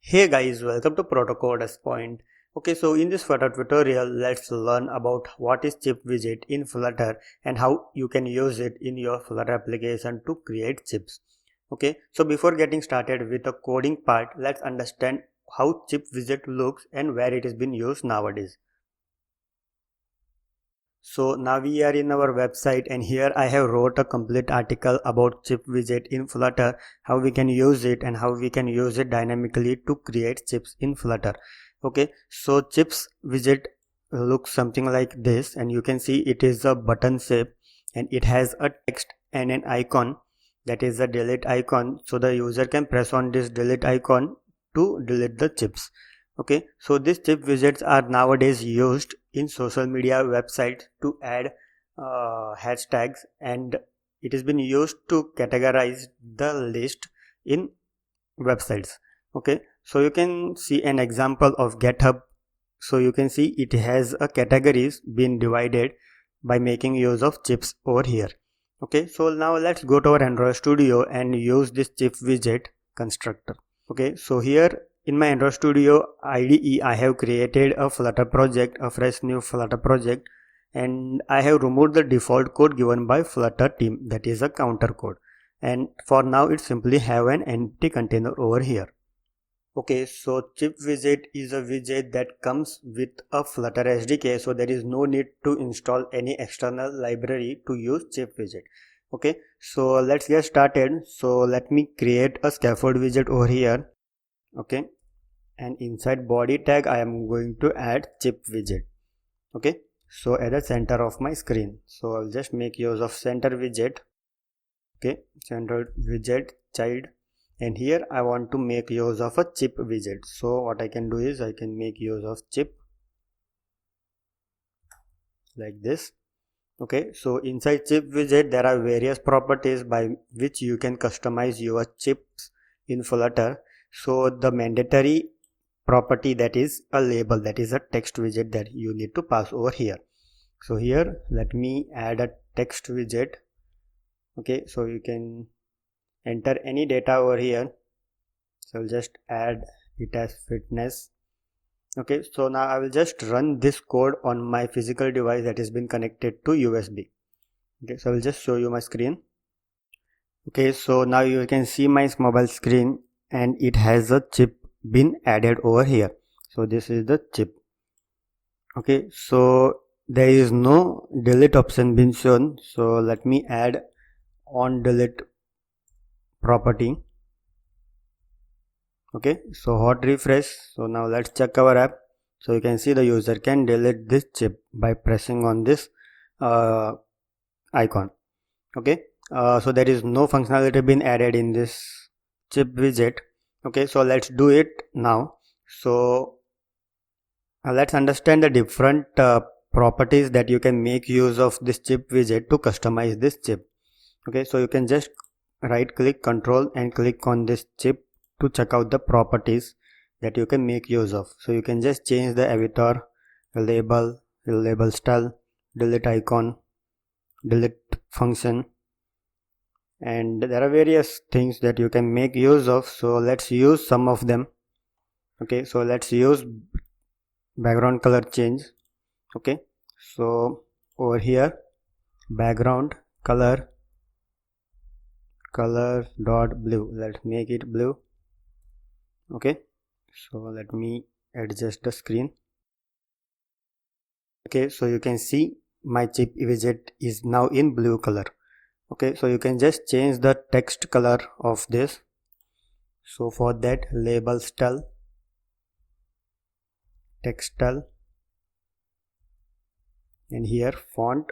Hey guys, welcome to Proto Coders Point. Okay, so in this Flutter tutorial, let's learn about what is Chip Widget in Flutter and how you can use it in your Flutter application to create chips. Okay, so before getting started with the coding part, let's understand how Chip Widget looks and where it is being used nowadays. So now we are in our website and here I have wrote a complete article about Chip Widget in Flutter, how we can use it and how we can use it dynamically to create chips in Flutter. Okay, so Chips Widget looks something like this, and you can see it is a button shape and it has a text and an icon, that is a delete icon, so the user can press on this delete icon to delete the chips. Okay, so these chip widgets are nowadays used in social media websites to add hashtags, and it has been used to categorize the list in websites. Okay, so you can see an example of GitHub. So you can see it has a categories been divided by making use of chips over here. Okay, so now let's go to our Android Studio and use this chip widget constructor. Okay, so here in my Android Studio IDE, I have created a Flutter project, a fresh new Flutter project, and I have removed the default code given by Flutter team, that is a counter code. And for now, it simply have an empty container over here. Okay, so Chip Widget is a widget that comes with a Flutter SDK, so there is no need to install any external library to use Chip Widget. Okay, so let's get started. So let me create a scaffold widget over here. Okay, and inside body tag I am going to add Chip Widget. Okay, so at the center of my screen, so I'll just make use of center widget. Okay, center widget child, and here I want to make use of a chip widget. So what I can do is I can make use of chip like this. Okay, so inside chip widget there are various properties by which you can customize your chips in Flutter. So the mandatory property, that is a label, that is a text widget that you need to pass over here. So here let me add a text widget. Okay, so you can enter any data over here. So I'll just add it as fitness. Okay, so now I will just run this code on my physical device that has been connected to USB. Okay, so I will just show you my screen. Okay, so now you can see my mobile screen and it has a chip been added over here. So this is the chip. Okay, so there is no delete option been shown, so let me add on delete property. Okay, so hot refresh. So now let's check our app. So you can see the user can delete this chip by pressing on this icon. Okay, so there is no functionality been added in this chip widget. Okay, so let's do it now. So let's understand the different properties that you can make use of this chip widget to customize this chip. Okay, so you can just right click control and click on this chip to check out the properties that you can make use of. So you can just change the avatar, label style, delete icon, delete function, and there are various things that you can make use of. So let's use some of them. Okay, so let's use background color change. Okay, so over here background color dot blue, let's make it blue. Okay, so let me adjust the screen. Okay, so you can see my chip widget is now in blue color. Okay, so you can just change the text color of this. So for that, label style, text style, and here font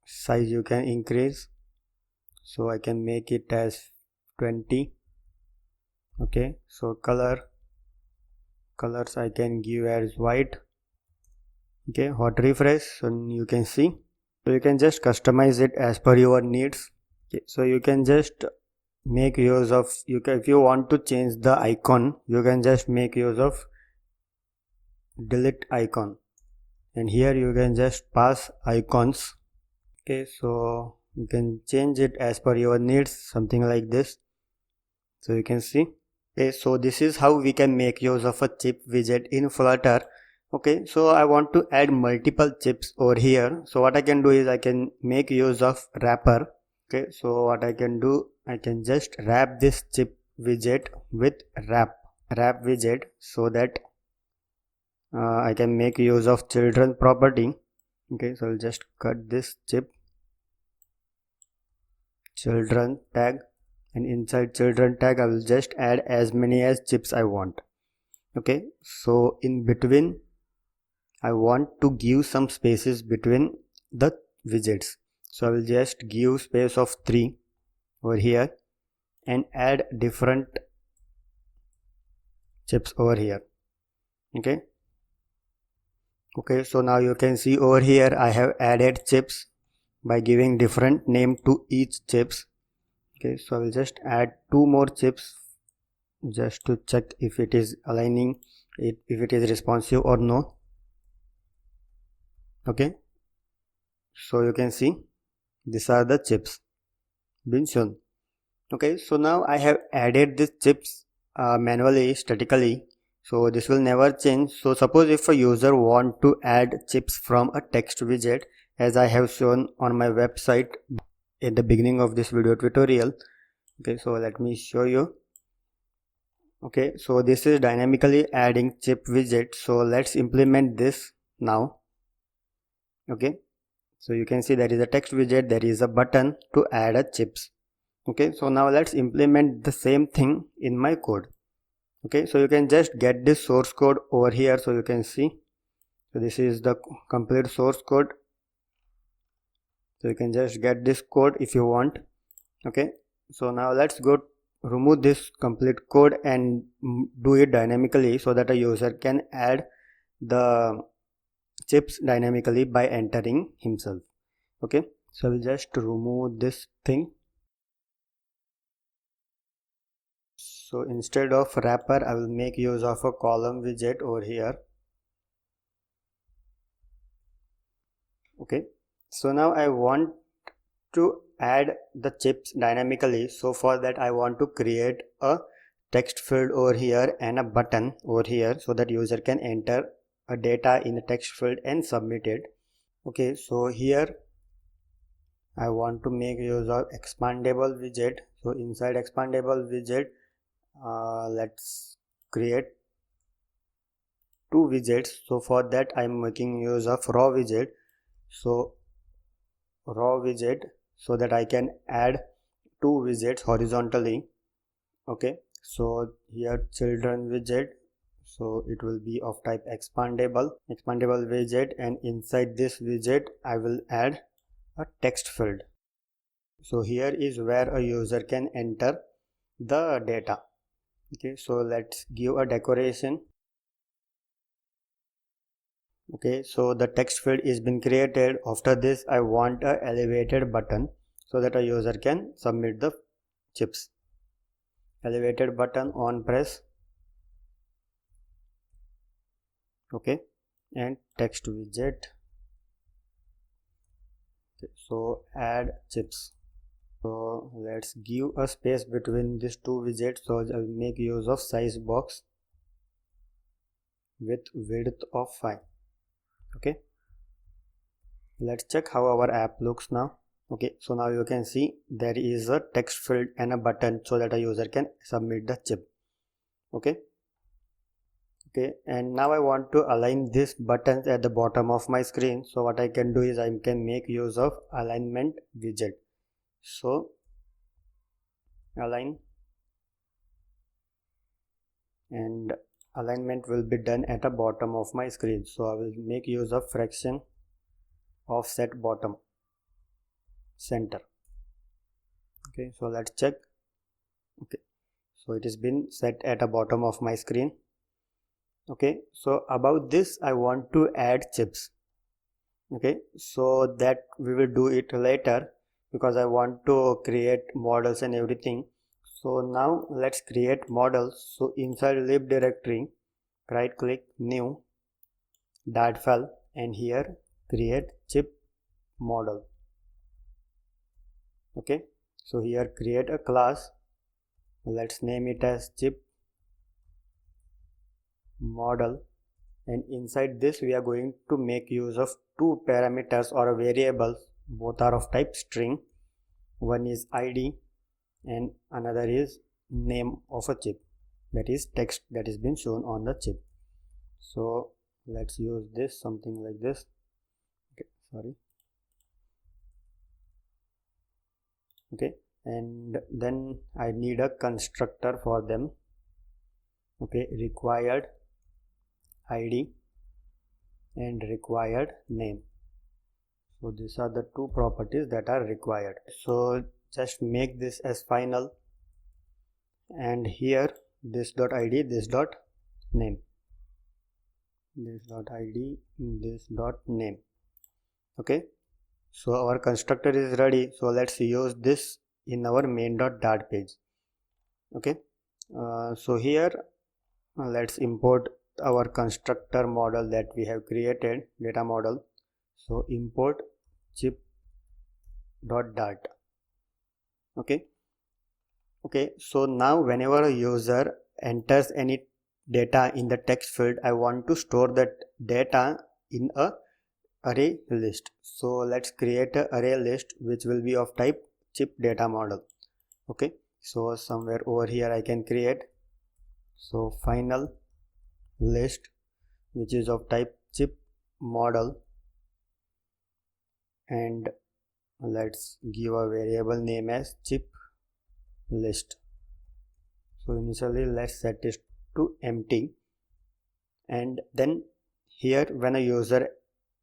size you can increase, so I can make it as 20. Okay, so colors I can give as white. Okay, hot refresh, so you can see, so you can just customize it as per your needs. Okay, so you can just make use of, if you want to change the icon, you can just make use of delete icon, and here you can just pass icons. Okay, so you can change it as per your needs, something like this. So you can see, Okay, so this is how we can make use of a chip widget in Flutter. Okay, so I want to add multiple chips over here. So what I can do is I can make use of wrapper. Okay, so what I can do, I can just wrap this chip widget with wrap widget, so that I can make use of children property. Okay, so I'll just cut this children tag, and inside children tag I will just add as many as chips I want. Okay, so in between I want to give some spaces between the widgets, so I will just give space of 3 over here and add different chips over here. Okay, so now you can see over here I have added chips by giving different name to each chips. Okay, so I will just add 2 more chips just to check if it is aligning, if it is responsive or no. Okay, so you can see these are the chips been shown. Okay, so now I have added these chips manually, statically, so this will never change. So suppose if a user want to add chips from a text widget, as I have shown on my website at the beginning of this video tutorial. Okay, so let me show you. Okay, so this is dynamically adding chip widget, so let's implement this now. Okay, so you can see there is a text widget, there is a button to add a chips. Okay, so now let's implement the same thing in my code. Okay, so you can just get this source code over here, so you can see, so this is the complete source code, so you can just get this code if you want. Okay, so now let's go remove this complete code and do it dynamically, so that a user can add the chips dynamically by entering himself. Okay, so I will just remove this thing. So instead of wrapper I will make use of a column widget over here. Okay, so now I want to add the chips dynamically, so for that I want to create a text field over here and a button over here, so that user can enter a data in the text field and submit it. Okay, so here I want to make use of expandable widget. So inside expandable widget let's create 2 widgets. So for that I am making use of raw widget. So raw widget, so that I can add 2 widgets horizontally. Okay, so here children widget, so it will be of type expandable widget, and inside this widget I will add a text field. So here is where a user can enter the data. Okay, so let's give a decoration. Okay, so the text field is been created. After this I want a elevated button, so that a user can submit the chips. Elevated button on press. Okay, and text widget. Okay, so add chips. So let's give a space between these 2 widgets, so I will make use of size box with width of 5. Okay, let's check how our app looks now. Okay, so now you can see there is a text field and a button, so that a user can submit the chip. Okay, and now I want to align these buttons at the bottom of my screen. So what I can do is I can make use of alignment widget. So align, and alignment will be done at the bottom of my screen. So I will make use of fraction offset bottom center. Okay, so let's check. Okay, so it has been set at the bottom of my screen. Okay, so about this I want to add chips. Okay, so that we will do it later, because I want to create models and everything. So now let's create models. So inside lib directory, right click new dart file, and here create chip model. Okay, so here create a class, let's name it as chip model, and inside this we are going to make use of two parameters or variables. Both are of type string. One is id and another is name of a chip, that is text that is been shown on the chip. So let's use this, something like this. Okay, and then I need a constructor for them. Okay, required id and required name. So these are the two properties that are required. So just make this as final, and here this dot id, this dot name, this dot id, this dot name. Okay, so our constructor is ready. So let's use this in our main.dart page. Okay, so here let's import our constructor model that we have created, data model. So import chip.dart. Okay, so now whenever a user enters any data in the text field, I want to store that data in a array list. So let's create a array list which will be of type chip data model. Okay, so somewhere over here I can create, so final list which is of type chip model, and let's give a variable name as chip list. So initially let's set it to empty, and then here when a user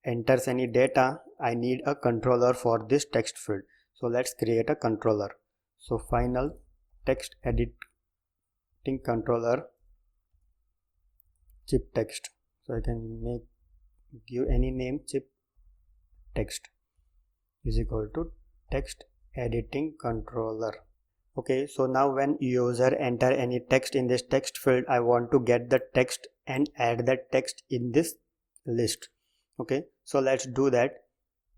enters any data, I need a controller for this text field. So let's give a controller. So final text editing controller chip text. So I can give any name, chip text is equal to text editing controller. Okay, so now when user enter any text in this text field, I want to get the text and add that text in this list. Okay, so let's do that.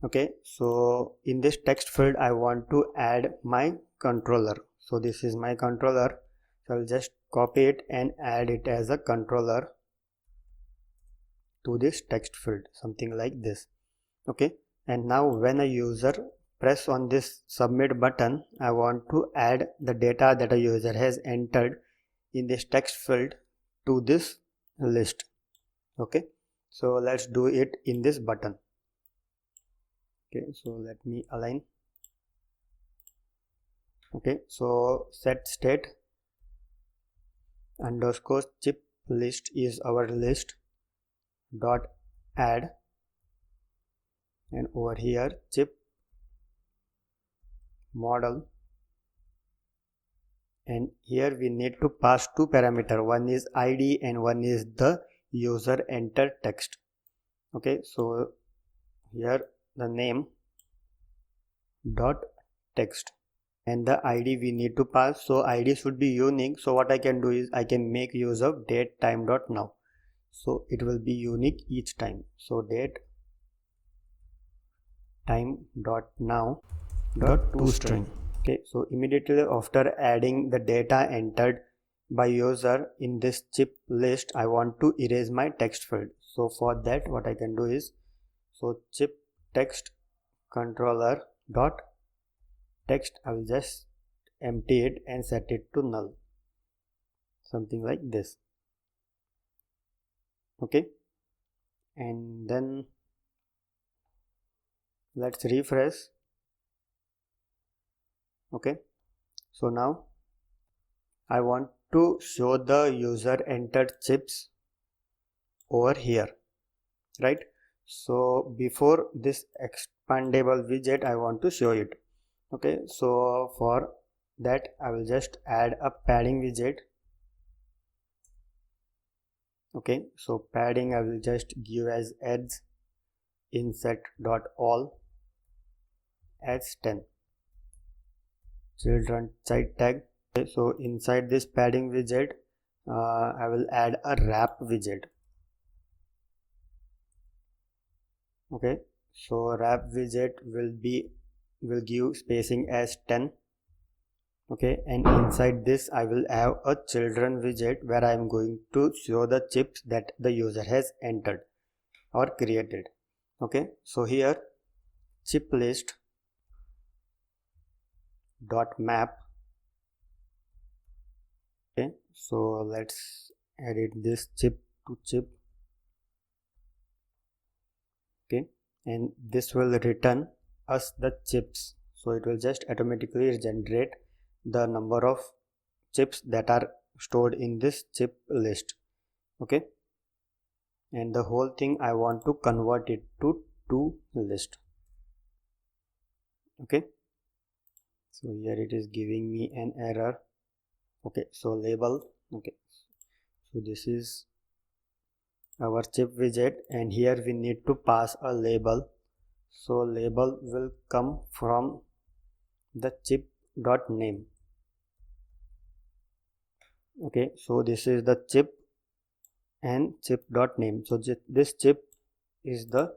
Okay, so in this text field I want to add my controller. So this is my controller, so I'll just copy it and add it as a controller to this text field, something like this. Okay, and now when a user press on this submit button, I want to add the data that a user has entered in this text field to this list. Okay, so let's do it in this button. Okay, so let me align. Okay, so set state underscore chip list is our list dot add, and over here chip model, and here we need to pass two parameters, one is id and one is the user entered text. Okay, so here the name dot text and the id we need to pass, so id should be unique. So what I can do is I can make use of date time dot now, so it will be unique each time. So date time dot now dot toString. Okay, so immediately after adding the data entered by user in this chip list, I want to erase my text field. So for that what I can do is, so chip text controller dot text, I will just empty it and set it to null, something like this. Okay, and then let's refresh. Okay, so now I want to show the user entered chips over here, right? So before this expandable widget I want to show it. Okay, so for that I will just add a padding widget. Okay, so padding I will just give as edge inset dot all as 10, children child tag. Okay, so inside this padding widget I will add a wrap widget. Okay, so wrap widget will give spacing as 10, Okay, and inside this I will have a children widget where I am going to show the chips that the user has entered or created. Okay, so here chip list dot map. Okay, so let's edit this chip to chip. Okay, and this will return us the chips, so it will just automatically generate the number of chips that are stored in this chip list. Okay, and the whole thing I want to convert it to list. Okay, so here it is giving me an error. Okay, so label. Okay, so this is our chip widget, and here we need to pass a label. So label will come from the chip dot name. Okay, so this is the chip and chip dot name. So this chip is the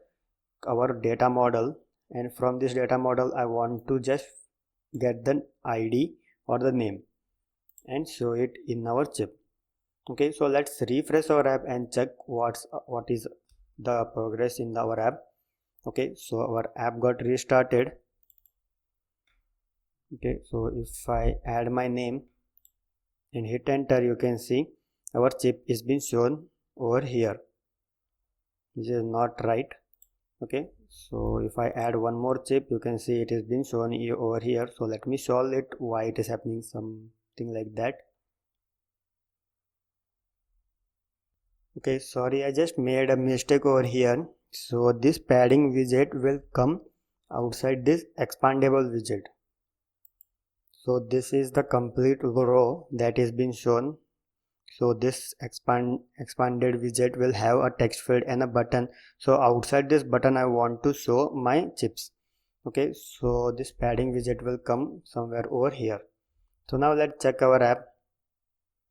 our data model, and from this data model I want to just get the ID or the name and show it in our chip. Okay, so let's refresh our app and check what is the progress in our app. Okay, so our app got restarted. Okay, so if I add my name and hit enter, you can see our chip is being shown over here. This is not right. Okay, so if I add one more chip, you can see it is being shown over here. So let me solve it, why it is happening something like that. Okay, sorry, I just made a mistake over here. So this padding widget will come outside this expandable widget. So this is the complete row that is being shown. So this expanded widget will have a text field and a button. So outside this button I want to show my chips. Okay, so this padding widget will come somewhere over here. So now let's check our app.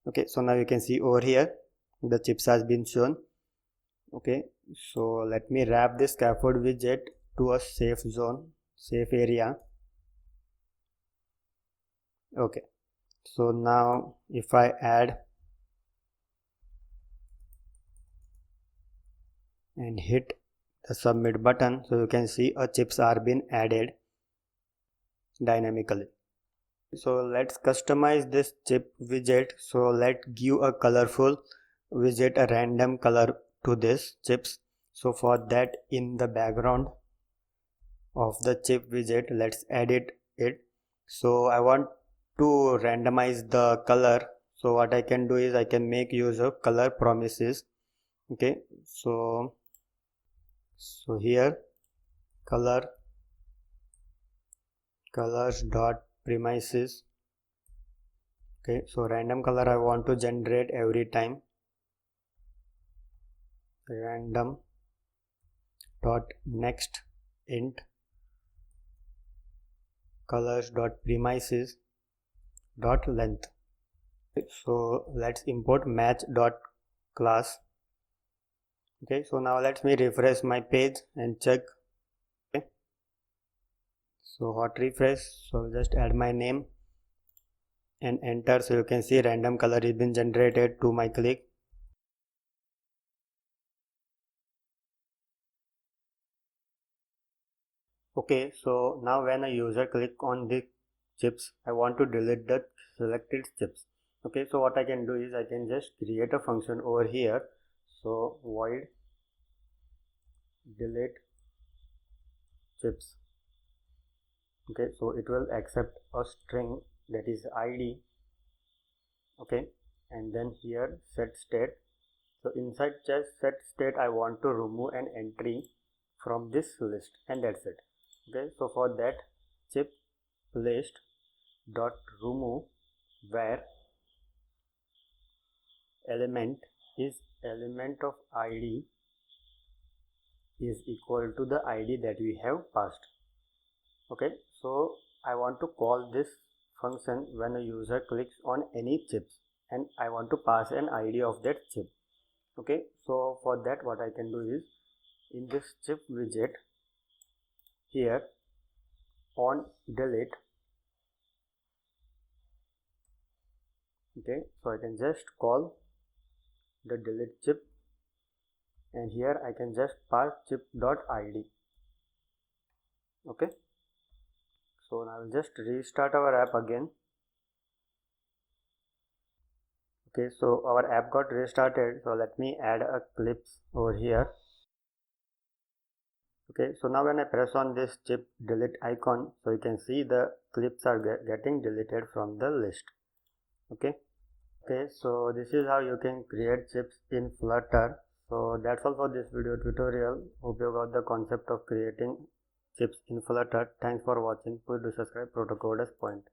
Okay, so now you can see over here the chips has been shown. Okay, so let me wrap this scaffold widget to a safe zone, safe area. Okay, so now if I add and hit the submit button, so you can see a chips are being added dynamically. So let's customize this chip widget. So let's give a colorful widget, a random color to this chips. So for that, in the background of the chip widget, let's edit it. So I want to randomize the color. So what I can do is I can make use of color promises. Okay, so here colors dot premises. Okay, so random color I want to generate every time. Random dot next int colors dot premises dot length. So let's import match dot class. Okay, so now let me refresh my page and check. Okay, so hot refresh. So I'll just add my name and enter. So you can see random color is been generated to my click. Okay, so now when a user click on the chips, I want to delete the selected chips. Okay, so what I can do is I can just create a function over here. So void delete chips. Okay, so it will accept a string that is id. Okay, and then here set state. So inside just set state I want to remove an entry from this list, and that's it. Okay, so for that chip list dot remove where element of id is equal to the id that we have passed. Okay, so I want to call this function when a user clicks on any chips, and I want to pass an id of that chip. Okay, so for that what I can do is in this chip widget here on delete, Okay, so I can just call the delete chip, and here I can just pass chip.id. Okay, so now I will just restart our app again. Okay, so our app got restarted, so let me add a clips over here. Okay, so now when I press on this chip delete icon, so you can see the clips are getting deleted from the list. Okay, so this is how you can create chips in Flutter. So that's all for this video tutorial. Hope you got the concept of creating chips in Flutter. Thanks for watching. Please do subscribe Proto Coders Point.